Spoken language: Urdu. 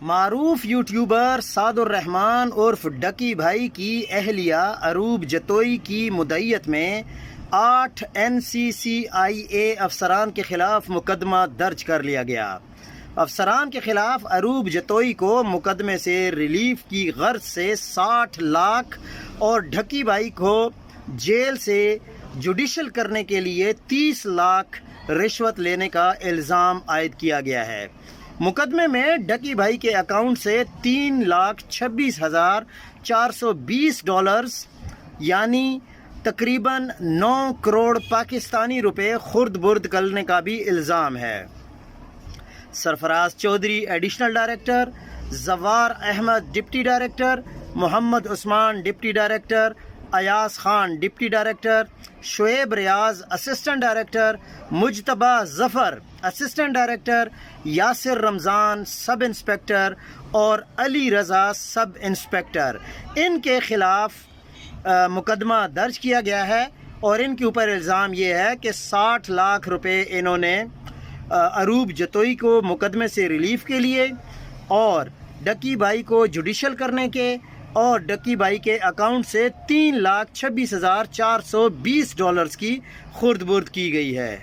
معروف یوٹیوبر سعد الرحمان عرف ڈکی بھائی کی اہلیہ عروب جتوئی کی مدعیت میں 8 NCCIA افسران کے خلاف مقدمہ درج کر لیا گیا۔ افسران کے خلاف عروب جتوئی کو مقدمے سے ریلیف کی غرض سے 60 لاکھ اور ڈکی بھائی کو جیل سے جوڈیشل کرنے کے لیے 30 لاکھ رشوت لینے کا الزام عائد کیا گیا ہے۔ مقدمے میں ڈکی بھائی کے اکاؤنٹ سے $3,26,420 یعنی تقریباً 9 کروڑ پاکستانی روپے خرد برد کرنے کا بھی الزام ہے۔ Sarfraz Chaudhry additional director, Zawar Ahmed deputy director, Muhammad Usman deputy director, Ayaz Khan deputy director, Shoaib Riaz assistant director, Mujtaba Zafar assistant director, Yasir Ramzan sub inspector اور علی رضا سب انسپکٹر، ان کے خلاف مقدمہ درج کیا گیا ہے اور ان کے اوپر الزام یہ ہے کہ 60 لاکھ روپے انہوں نے عروب جتوئی کو مقدمے سے ریلیف کے لیے اور ڈکی بھائی کو جوڈیشل کرنے کے اور ڈکی بھائی کے اکاؤنٹ سے $3,26,420 کی خرد برد کی گئی ہے۔